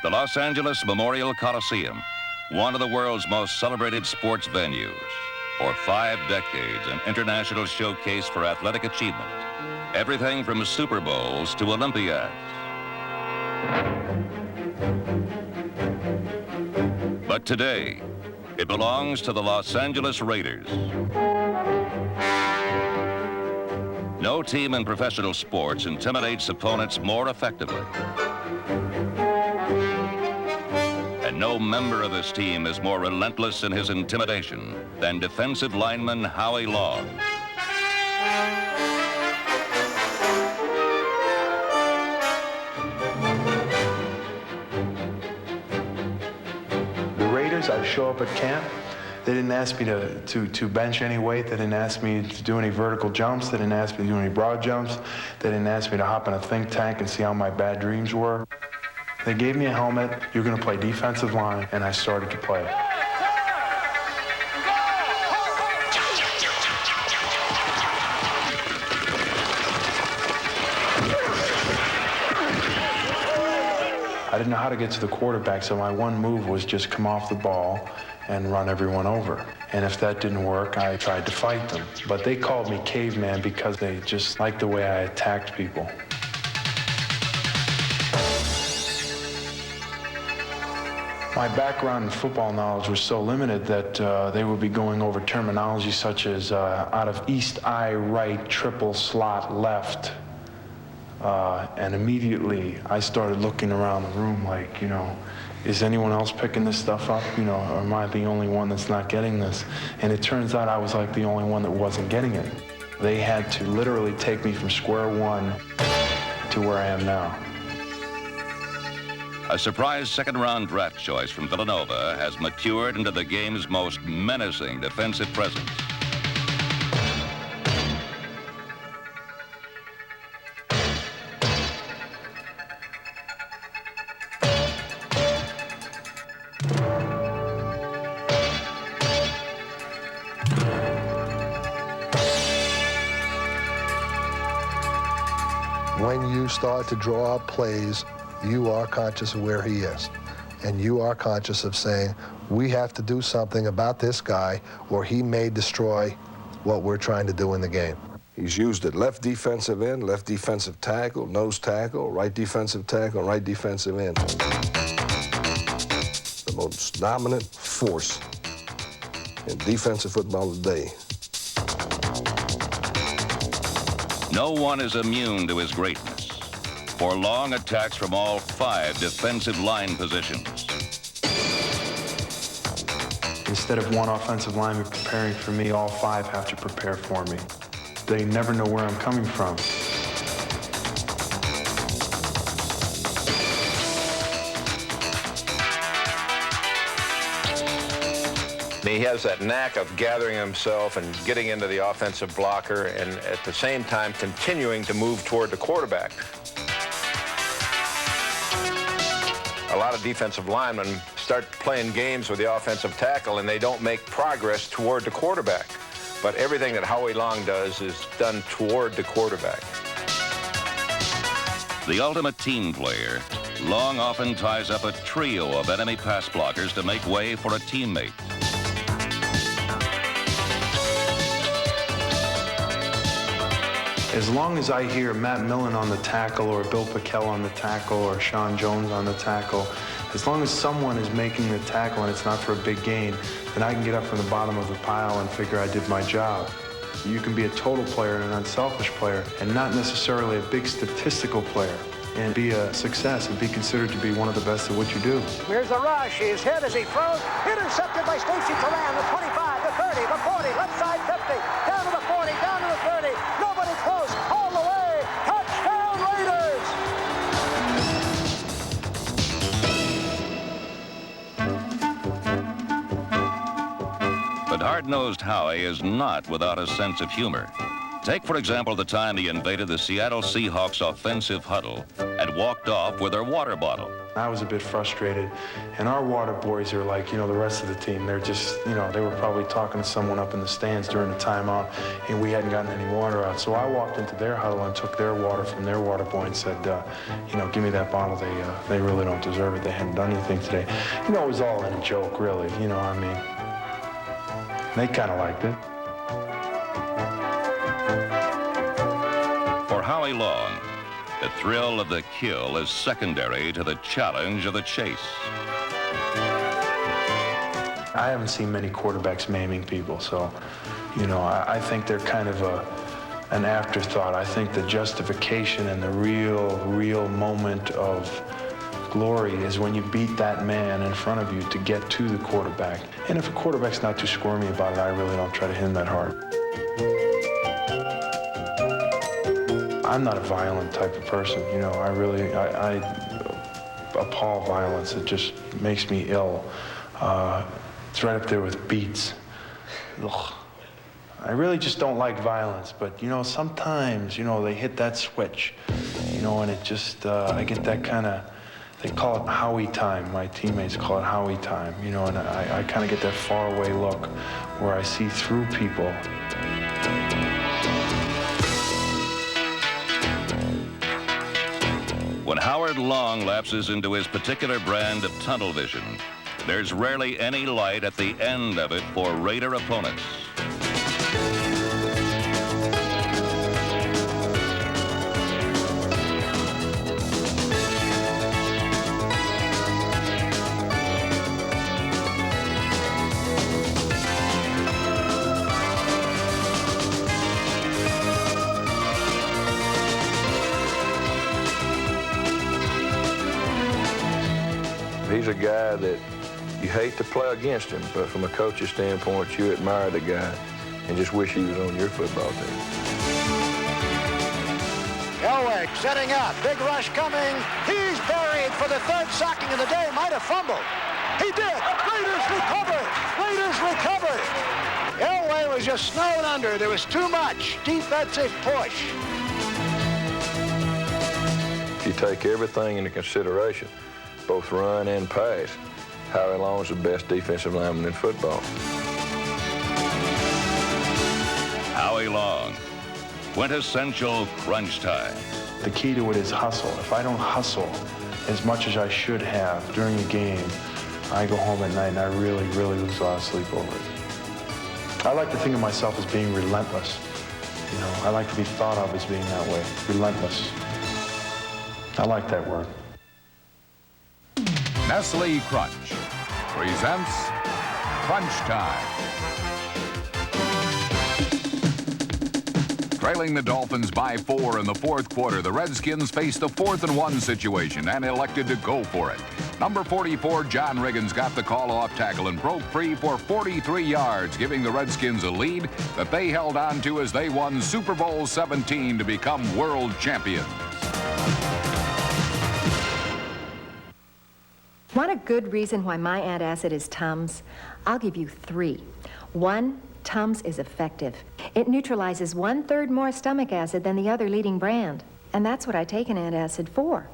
The Los Angeles Memorial Coliseum, one of the world's most celebrated sports venues. For 5 decades, an international showcase for athletic achievement. Everything from Super Bowls to Olympiads. But today, it belongs to the Los Angeles Raiders. No team in professional sports intimidates opponents more effectively. And no member of this team is more relentless in his intimidation than defensive lineman Howie Long. The Raiders, I show up at camp. They didn't ask me to bench any weight. They didn't ask me to do any vertical jumps. They didn't ask me to do any broad jumps. They didn't ask me to hop in a think tank and see how my bad dreams were. They gave me a helmet. You're going to play defensive line, and I started to play. I didn't know how to get to the quarterback, so my one move was just come off the ball and run everyone over. And if that didn't work, I tried to fight them. But they called me caveman because they just liked the way I attacked people. My background in football knowledge was so limited that they would be going over terminology such as out of east eye right, triple slot left. And immediately I started looking around the room like, you know, is anyone else picking this stuff up? You know, or am I the only one that's not getting this? And it turns out I was like the only one that wasn't getting it. They had to literally take me from square one to where I am now. A surprise second-round draft choice from Villanova has matured into the game's most menacing defensive presence. When you start to draw up plays, you are conscious of where he is. And you are conscious of saying, we have to do something about this guy or he may destroy what we're trying to do in the game. He's used at left defensive end, left defensive tackle, nose tackle, right defensive tackle, and right defensive end. The most dominant force in defensive football today. No one is immune to his greatness. For long attacks from all 5 defensive line positions. Instead of one offensive lineman preparing for me, all 5 have to prepare for me. They never know where I'm coming from. He has that knack of gathering himself and getting into the offensive blocker and at the same time continuing to move toward the quarterback. A lot of defensive linemen start playing games with the offensive tackle and they don't make progress toward the quarterback. But everything that Howie Long does is done toward the quarterback. The ultimate team player, Long often ties up a trio of enemy pass blockers to make way for a teammate. As long as I hear Matt Millen on the tackle or Bill Pickell on the tackle or Sean Jones on the tackle, as long as someone is making the tackle and it's not for a big gain, then I can get up from the bottom of the pile and figure I did my job. You can be a total player and an unselfish player and not necessarily a big statistical player and be a success and be considered to be one of the best at what you do. Here's the rush. His head as he throws. Intercepted by Stacy Turan, the 25, the 30, the 40, left side 50, down to the 40, down to the 30. Nobody close. All the way. Touchdown Raiders! But hard-nosed Howie is not without a sense of humor. Take, for example, the time he invaded the Seattle Seahawks offensive huddle and walked off with their water bottle. I was a bit frustrated, and our water boys are like, the rest of the team. They're just, they were probably talking to someone up in the stands during the timeout, and we hadn't gotten any water out. So I walked into their huddle and took their water from their water boy and said, give me that bottle. They really don't deserve it. They hadn't done anything today. It was all in a joke, really. They kind of liked it. For Howie Long, the thrill of the kill is secondary to the challenge of the chase. I haven't seen many quarterbacks maiming people, so, I think they're kind of an afterthought. I think the justification and the real moment of glory is when you beat that man in front of you to get to the quarterback. And if a quarterback's not too squirmy about it, I really don't try to hit him that hard. I'm not a violent type of person, I appall violence. It just makes me ill. It's right up there with beats. Ugh. I really just don't like violence, but sometimes, they hit that switch, and it just, I get that kind of, they call it Howie time. My teammates call it Howie time, and I kind of get that faraway look where I see through people. When Howard Long lapses into his particular brand of tunnel vision, there's rarely any light at the end of it for Raider opponents. He's a guy that you hate to play against him, but from a coach's standpoint, you admire the guy and just wish he was on your football team. Elway setting up, big rush coming. He's buried for the third sacking of the day, might have fumbled. He did. Raiders recovered. Raiders recovered. Elway was just snowed under. There was too much defensive push. If you take everything into consideration, both run and pass, Howie Long's the best defensive lineman in football. Howie Long, quintessential crunch time. The key to it is hustle. If I don't hustle as much as I should have during a game, I go home at night and I really lose a lot of sleep over it. I like to think of myself as being relentless. I like to be thought of as being that way, relentless. I like that word. Nestle Crunch presents Crunch Time. Trailing the Dolphins by 4 in the fourth quarter, the Redskins faced a 4th-and-1 situation and elected to go for it. Number 44, John Riggins, got the call-off tackle and broke free for 43 yards, giving the Redskins a lead that they held on to as they won Super Bowl 17 to become world champions. Want a good reason why my antacid is Tums? I'll give you 3. 1, Tums is effective. It neutralizes 1/3 more stomach acid than the other leading brand. And that's what I take an antacid for.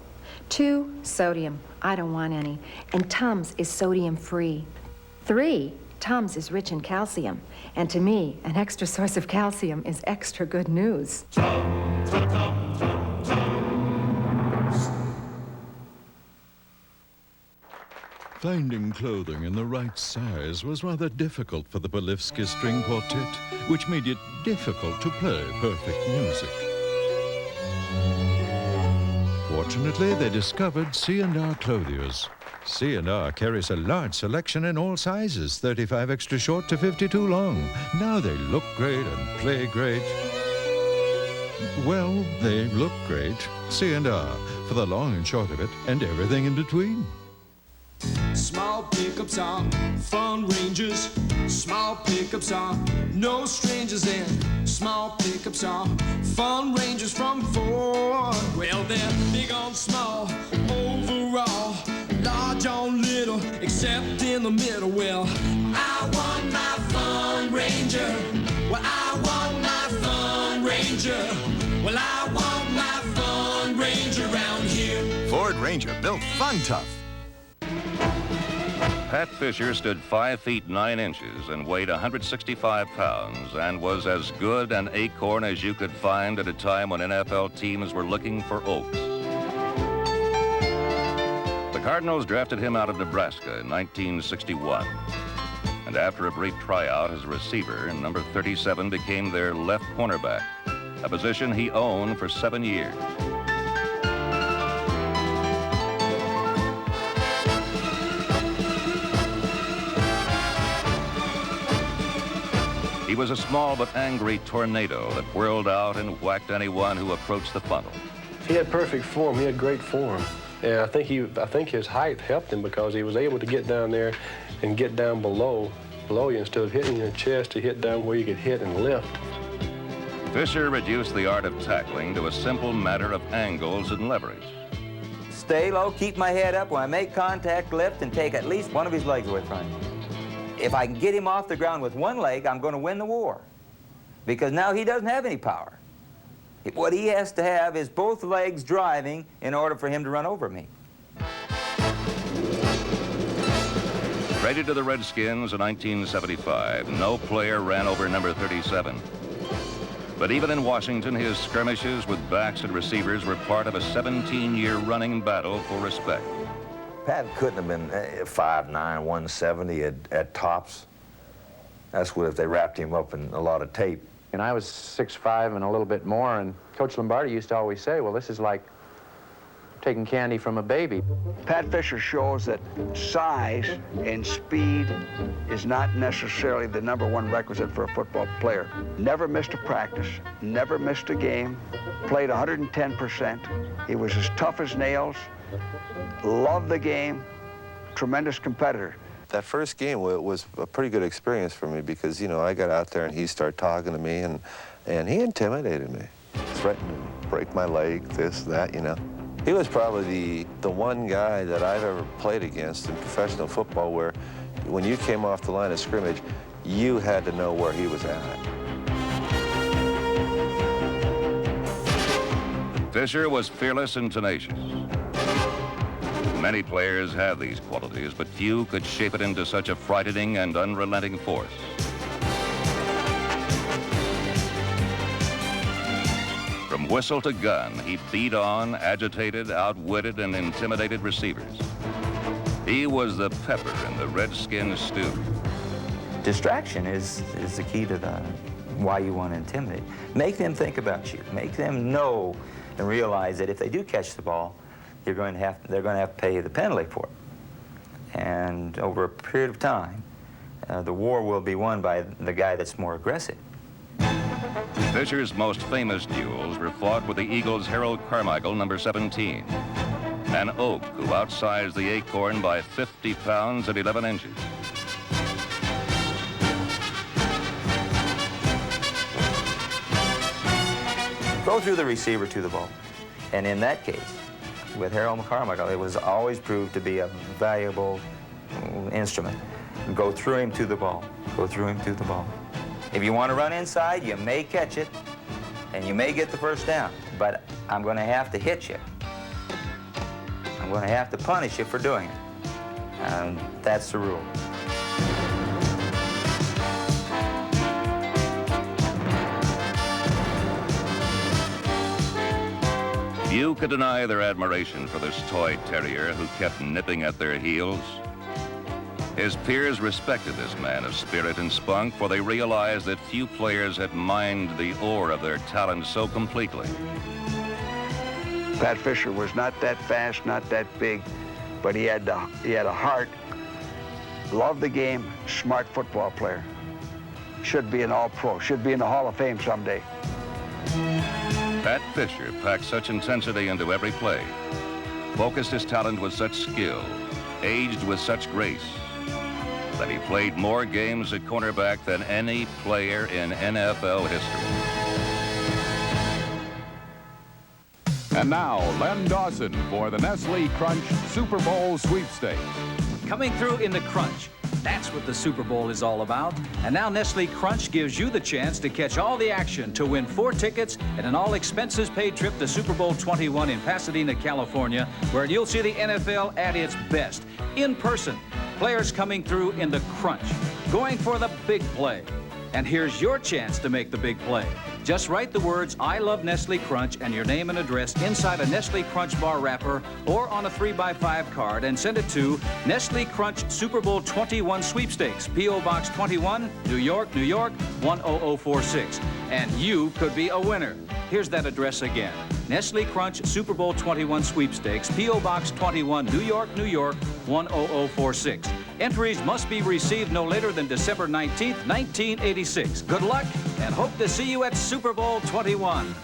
2, sodium. I don't want any. And Tums is sodium-free. 3, Tums is rich in calcium. And to me, an extra source of calcium is extra good news. Finding clothing in the right size was rather difficult for the Bolivsky String Quartet, which made it difficult to play perfect music. Fortunately, they discovered C&R Clothiers. C&R carries a large selection in all sizes, 35 extra short to 52 long. Now they look great and play great. Well, they look great. C&R, for the long and short of it, and everything in between. Small pickups are fun rangers. Small pickups are no strangers, and small pickups are fun rangers from Ford. Well, they're big on small overall, large on little, except in the middle. Well, I want my Fun Ranger. Well, I want my Fun Ranger. Ranger. Well, I want my Fun Ranger around here. Ford Ranger, built fun tough. Pat Fischer stood 5 feet 9 inches and weighed 165 pounds and was as good an acorn as you could find at a time when NFL teams were looking for oaks. The Cardinals drafted him out of Nebraska in 1961. And after a brief tryout as a receiver, number 37 became their left cornerback, a position he owned for 7 years. He was a small but angry tornado that whirled out and whacked anyone who approached the funnel. He had perfect form. He had great form. And I think his height helped him because he was able to get down there and get down below you instead of hitting your chest to hit down where you could hit and lift. Fischer reduced the art of tackling to a simple matter of angles and leverage. Stay low, keep my head up. When I make contact, lift, and take at least one of his legs away from him. If I can get him off the ground with one leg, I'm going to win the war. Because now he doesn't have any power. What he has to have is both legs driving in order for him to run over me. Traded to the Redskins in 1975, no player ran over number 37. But even in Washington, his skirmishes with backs and receivers were part of a 17-year running battle for respect. Pat couldn't have been 5'9", 170 at tops. That's what if they wrapped him up in a lot of tape. And I was 6'5" and a little bit more, and Coach Lombardi used to always say, well, this is like taking candy from a baby. Pat Fischer shows that size and speed is not necessarily the #1 requisite for a football player. Never missed a practice, never missed a game, played 110%. He was as tough as nails, loved the game, tremendous competitor. That first game was a pretty good experience for me because, you know, I got out there and he started talking to me and he intimidated me. Threatened to break my leg, this, that, you know. He was probably the one guy that I've ever played against in professional football where when you came off the line of scrimmage, you had to know where he was at. Fischer was fearless and tenacious. Many players have these qualities, but few could shape it into such a frightening and unrelenting force. From whistle to gun, he beat on, agitated, outwitted, and intimidated receivers. He was the pepper in the Redskins stew. Distraction is the key to why you want to intimidate. Make them think about you. Make them know and realize that if they do catch the ball, they're going to have to pay the penalty for it. And over a period of time, the war will be won by the guy that's more aggressive. Fischer's most famous duels were fought with the Eagles' Harold Carmichael, number 17, an oak who outsized the acorn by 50 pounds and 11 inches. Go through the receiver to the ball. And in that case, with Harold Carmichael, it was always proved to be a valuable instrument. Go through him to the ball. Go through him to the ball. If you want to run inside, you may catch it, and you may get the first down, but I'm going to have to hit you. I'm going to have to punish you for doing it. And that's the rule. Few could deny their admiration for this toy terrier who kept nipping at their heels. His peers respected this man of spirit and spunk, for they realized that few players had mined the ore of their talent so completely. Pat Fischer was not that fast, not that big, but he had a heart, loved the game, smart football player. Should be an all-pro, should be in the Hall of Fame someday. Pat Fischer packed such intensity into every play, focused his talent with such skill, aged with such grace, that he played more games at cornerback than any player in NFL history. And now, Len Dawson for the Nestle Crunch Super Bowl sweepstakes. coming through in the crunch. That's what the Super Bowl is all about. And now Nestle Crunch gives you the chance to catch all the action to win 4 tickets and an all-expenses-paid trip to Super Bowl 21 in Pasadena, California, where you'll see the NFL at its best. In person, players coming through in the crunch, going for the big play. And here's your chance to make the big play. Just write the words, "I love Nestle Crunch," and your name and address inside a Nestle Crunch bar wrapper or on a 3x5 card and send it to Nestle Crunch Super Bowl 21 Sweepstakes, P.O. Box 21, New York, New York, 10046. And you could be a winner. Here's that address again. Nestle Crunch Super Bowl 21 Sweepstakes, P.O. Box 21, New York, New York, 10046. Entries must be received no later than December 19th, 1986. Good luck, and hope to see you at Super Bowl 21.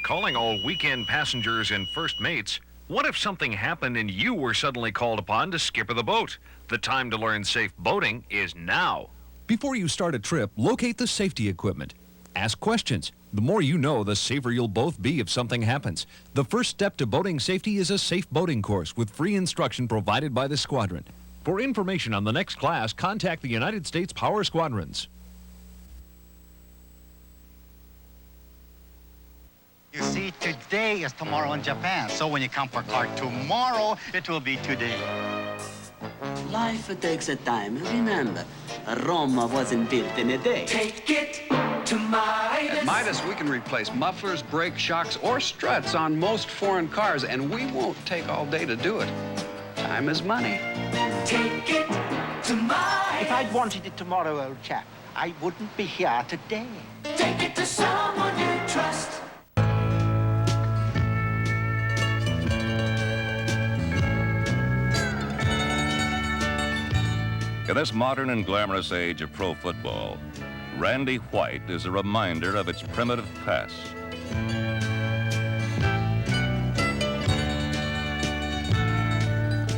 Calling all weekend passengers and first mates. What if something happened and you were suddenly called upon to skipper the boat? The time to learn safe boating is now. Before you start a trip, locate the safety equipment. Ask questions. The more you know, the safer you'll both be if something happens. The first step to boating safety is a safe boating course with free instruction provided by the squadron. For information on the next class, contact the United States Power Squadrons. You see, today is tomorrow in Japan. So when you come for car tomorrow, it will be today. Life takes a time. Remember, Rome wasn't built in a day. Take it to Midas. At Midas, we can replace mufflers, brake shocks, or struts on most foreign cars, and we won't take all day to do it. Time is money. Take it to Midas. If I'd wanted it tomorrow, old chap, I wouldn't be here today. Take it to someone you trust. In this modern and glamorous age of pro football, Randy White is a reminder of its primitive past.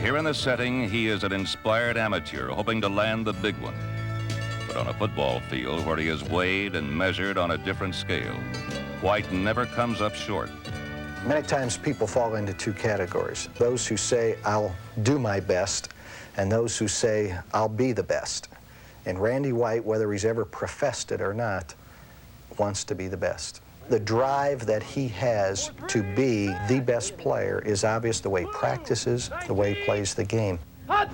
Here in the setting, he is an inspired amateur hoping to land the big one. But on a football field where he is weighed and measured on a different scale, White never comes up short. Many times people fall into 2 categories. Those who say, "I'll do my best," and those who say, "I'll be the best." And Randy White, whether he's ever professed it or not, wants to be the best. The drive that he has to be the best player is obvious the way he practices, the way he plays the game. I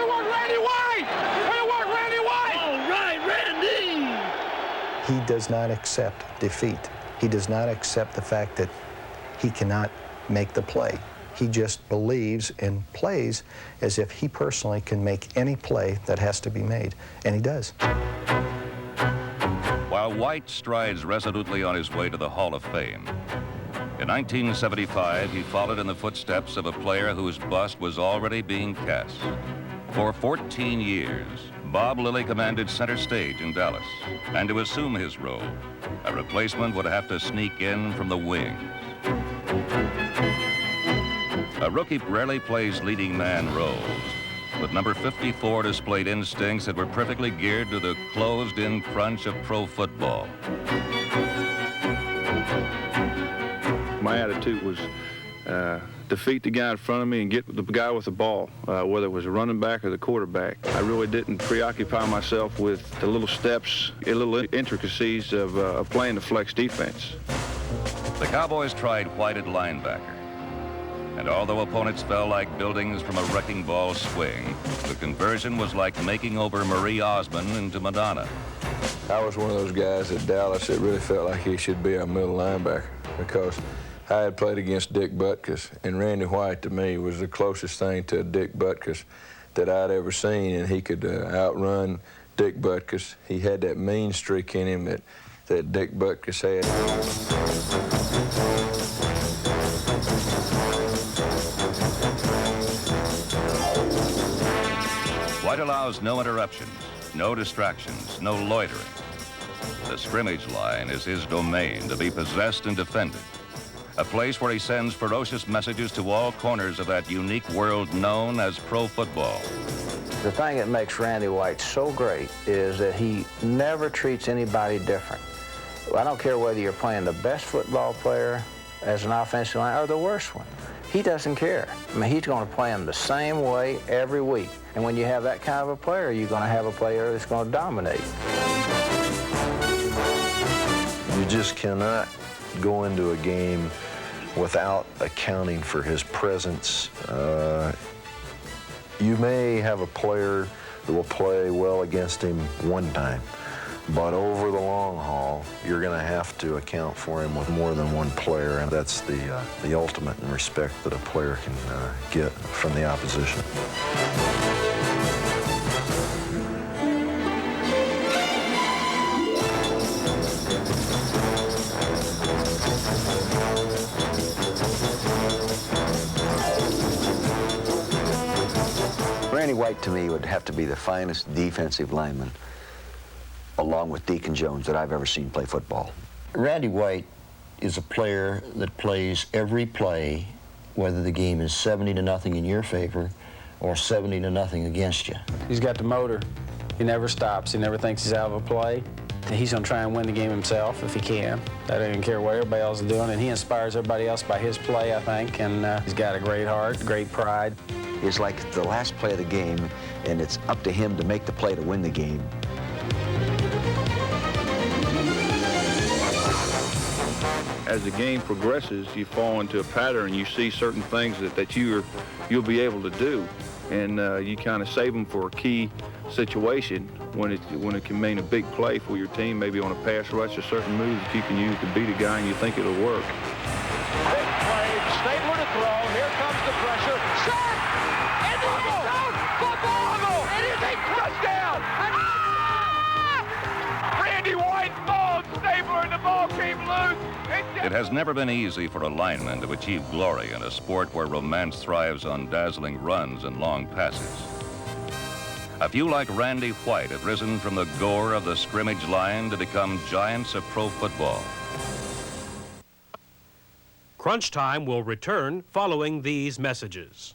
want Randy White! I want Randy White! All right, Randy! He does not accept defeat. He does not accept the fact that he cannot make the play. He just believes and plays as if he personally can make any play that has to be made, and he does. While White strides resolutely on his way to the Hall of Fame, in 1975, he followed in the footsteps of a player whose bust was already being cast. For 14 years, Bob Lilly commanded center stage in Dallas, and to assume his role, a replacement would have to sneak in from the wings. A rookie rarely plays leading man roles, but number 54 displayed instincts that were perfectly geared to the closed-in crunch of pro football. My attitude was defeat the guy in front of me and get the guy with the ball, whether it was a running back or the quarterback. I really didn't preoccupy myself with the little steps, the little intricacies of playing the flex defense. The Cowboys tried White at linebacker, and although opponents fell like buildings from a wrecking ball swing, the conversion was like making over Marie Osmond into Madonna. I was one of those guys at Dallas that really felt like he should be a middle linebacker because I had played against Dick Butkus, and Randy White to me was the closest thing to Dick Butkus that I'd ever seen, and he could outrun Dick Butkus. He had that mean streak in him that Dick Butkus had. White allows no interruptions, no distractions, no loitering. The scrimmage line is his domain to be possessed and defended, a place where he sends ferocious messages to all corners of that unique world known as pro football. The thing that makes Randy White so great is that he never treats anybody different. I don't care whether you're playing the best football player as an offensive line or the worst one. He doesn't care. I mean, he's going to play them the same way every week. And when you have that kind of a player, you're going to have a player that's going to dominate. You just cannot go into a game without accounting for his presence. You may have a player that will play well against him one time, but over the long haul, you're going to have to account for him with more than one player, and that's the ultimate in respect that a player can get from the opposition. Randy White, to me, would have to be the finest defensive lineman, along with Deacon Jones, that I've ever seen play football. Randy White is a player that plays every play, whether the game is 70-0 in your favor or 70-0 against you. He's got the motor. He never stops. He never thinks he's out of a play. He's going to try and win the game himself if he can. I don't even care what everybody else is doing, and he inspires everybody else by his play, I think, and he's got a great heart, great pride. It's like the last play of the game, and it's up to him to make the play to win the game. As the game progresses, you fall into a pattern. You see certain things that you'll be able to do, and you kind of save them for a key situation when it can mean a big play for your team, maybe on a pass rush, a certain move that you can use to beat a guy and you think it'll work. Big play, Stabler to throw. Here comes the pressure. Shot! And the zone! Football! It is a touchdown! Randy White balled Stabler and the ball came loose. It has never been easy for a lineman to achieve glory in a sport where romance thrives on dazzling runs and long passes. A few like Randy White have risen from the gore of the scrimmage line to become giants of pro football. Crunch Time will return following these messages.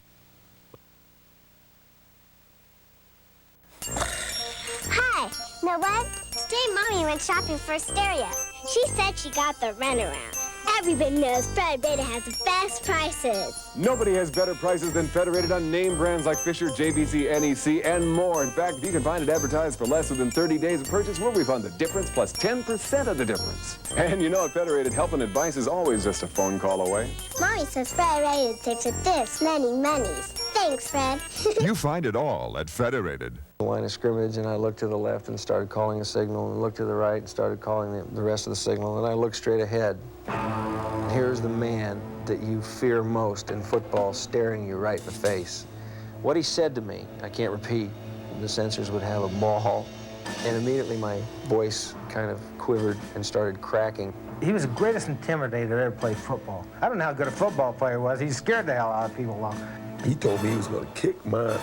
Hi, know what? Today Mommy went shopping for a stereo. She said she got the runaround. Everybody knows Federated has the best prices. Nobody has better prices than Federated on name brands like Fischer, JVC, NEC, and more. In fact, if you can find it advertised for less than 30 days of purchase, we'll refund the difference plus 10% of the difference. And you know at Federated, help and advice is always just a phone call away. Mommy says Federated takes it this many monies. Thanks, Fred. You find it all at Federated. The line of scrimmage, and I looked to the left and started calling a signal, and looked to the right and started calling the rest of the signal, and I looked straight ahead. And here's the man that you fear most in football staring you right in the face. What he said to me, I can't repeat. The sensors would have a ball, and immediately my voice kind of quivered and started cracking. He was the greatest intimidator that ever played football. I don't know how good a football player he was. He scared the hell out of people along. He told me he was going to kick my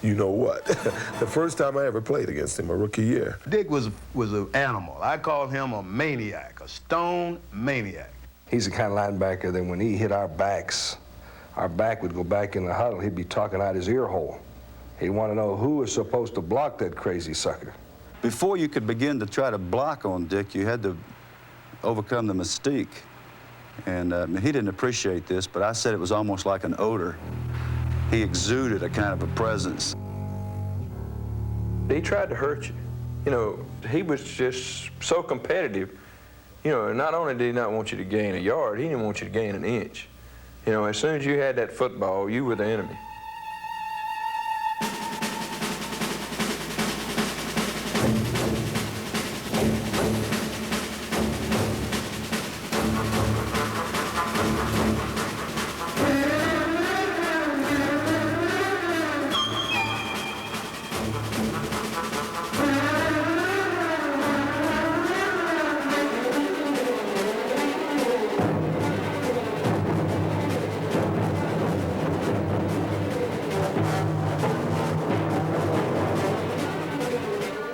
you know what. The first time I ever played against him, my rookie year. Dick was an animal. I called him a maniac, a stone maniac. He's the kind of linebacker that when he hit our back would go back in the huddle. He'd be talking out his ear hole. He'd want to know who was supposed to block that crazy sucker. Before you could begin to try to block on Dick, you had to overcome the mystique. And he didn't appreciate this, but I said it was almost like an odor. He exuded a kind of a presence. He tried to hurt you. You know, he was just so competitive. You know, not only did he not want you to gain a yard, he didn't want you to gain an inch. You know, as soon as you had that football, you were the enemy.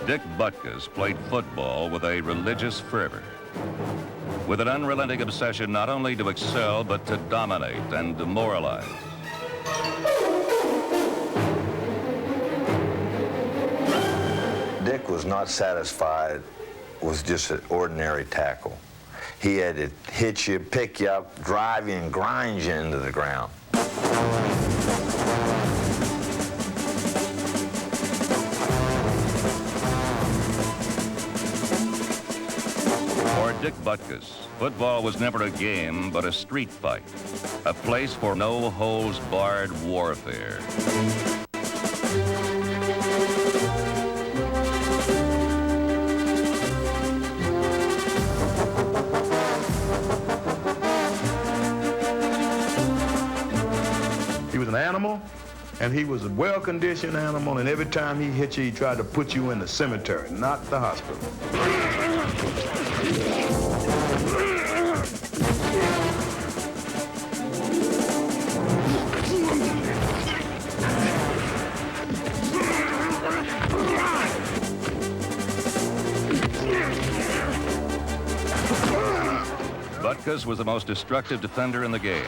Dick Butkus played football with a religious fervor, with an unrelenting obsession not only to excel, but to dominate and demoralize. Dick was not satisfied was just an ordinary tackle. He had to hit you, pick you up, drive you, and grind you into the ground. For Dick Butkus, football was never a game, but a street fight, a place for no-holds-barred warfare. He was an animal, and he was a well-conditioned animal, and every time he hit you, he tried to put you in the cemetery, not the hospital. Butkus was the most destructive defender in the game.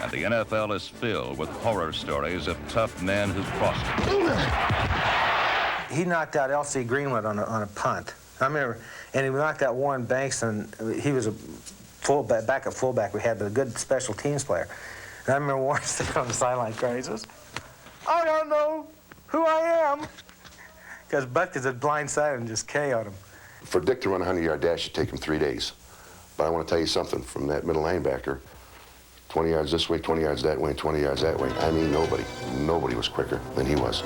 And the NFL is filled with horror stories of tough men who crossed it. He knocked out L.C. Greenwood on a punt. I remember, and he knocked out Warren Banks, and he was a backup fullback we had, but a good special teams player. And I remember Warren sitting on the sideline crying. He says, "I don't know who I am," because Butkus had blindsided and just KO'd him. For Dick to run a 100-yard dash, it'd take him 3 days. But I want to tell you something, from that middle linebacker, 20 yards this way, 20 yards that way, 20 yards that way. I mean, nobody was quicker than he was.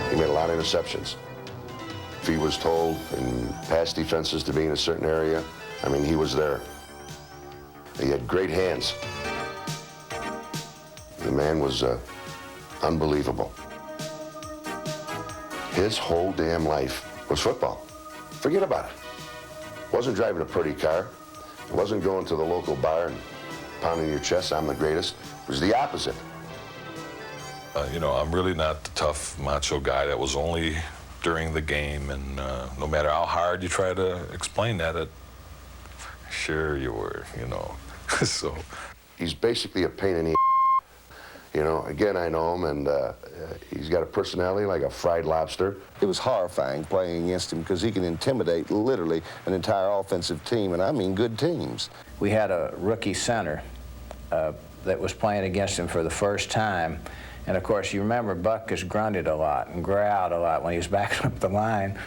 He made a lot of interceptions. If he was told in past defenses to be in a certain area, I mean, he was there. He had great hands. The man was unbelievable. His whole damn life was football. Forget about it. Wasn't driving a pretty car. It wasn't going to the local bar and pounding your chest, "I'm the greatest." It was the opposite. You know, I'm really not the tough, macho guy that was only during the game, and no matter how hard you try to explain that, sure you were, you know. So he's basically a pain in the you know. Again, I know him, and he's got a personality like a fried lobster. It was horrifying playing against him because he can intimidate literally an entire offensive team, and I mean good teams. We had a rookie center that was playing against him for the first time. And of course, you remember Butkus grunted a lot and growled a lot when he was backing up the line.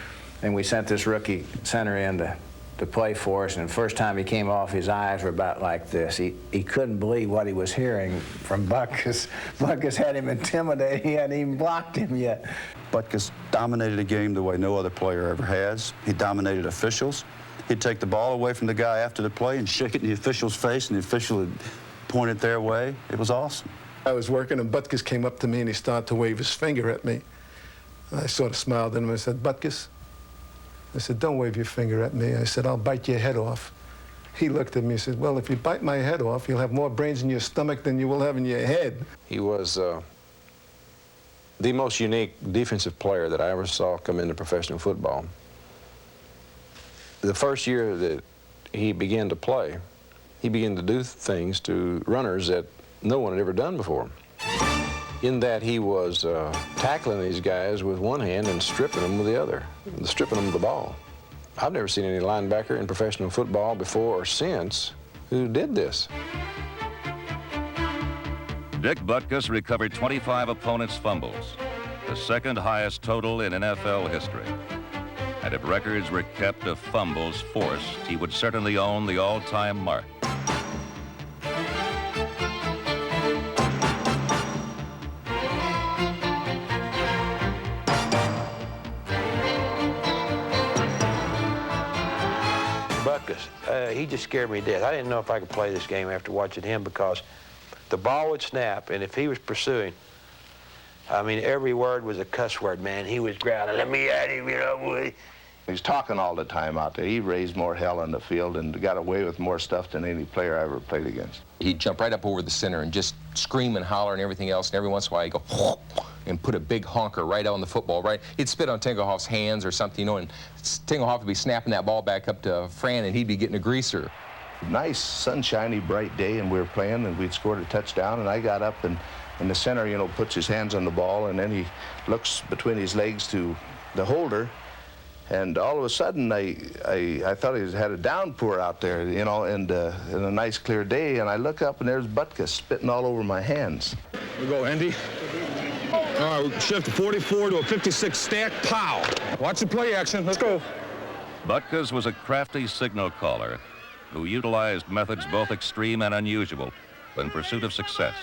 And we sent this rookie center in to play for us, and the first time he came off, his eyes were about like this. He couldn't believe what he was hearing from Butkus. Butkus had him intimidated. He hadn't even blocked him yet. Butkus dominated a game the way no other player ever has. He dominated officials. He'd take the ball away from the guy after the play and shake it in the official's face, and the official would point it their way. It was awesome. I was working, and Butkus came up to me, and he started to wave his finger at me. And I sort of smiled at him and I said, "Butkus," I said, "don't wave your finger at me." I said, "I'll bite your head off." He looked at me and said, "Well, if you bite my head off, you'll have more brains in your stomach than you will have in your head." He was the most unique defensive player that I ever saw come into professional football. The first year that he began to play, he began to do things to runners that no one had ever done before. In that he was tackling these guys with one hand and stripping them with the other, stripping them of the ball. I've never seen any linebacker in professional football before or since who did this. Dick Butkus recovered 25 opponents' fumbles, the second highest total in NFL history. And if records were kept of fumbles forced, he would certainly own the all-time mark. Butkus, he just scared me to death. I didn't know if I could play this game after watching him because the ball would snap, and if he was pursuing, I mean, every word was a cuss word, man. He was growling, "Let me at him, you know." He's talking all the time out there. He raised more hell on the field and got away with more stuff than any player I ever played against. He'd jump right up over the center and just scream and holler and everything else, and every once in a while he'd go and put a big honker right on the football, right? He'd spit on Tingelhoff's hands or something, you know, and Tingelhoff would be snapping that ball back up to Fran, and he'd be getting a greaser. Nice, sunshiny, bright day, and we were playing, and we'd scored a touchdown, and I got up, and the center, you know, puts his hands on the ball, and then he looks between his legs to the holder, and all of a sudden, I thought he had a downpour out there, you know, and a nice clear day, and I look up, and there's Butkus spitting all over my hands. We go, Andy. All right, shift a 44 to a 56 stack, pow. Watch the play action, let's go. Butkus was a crafty signal caller who utilized methods both extreme and unusual in pursuit of success.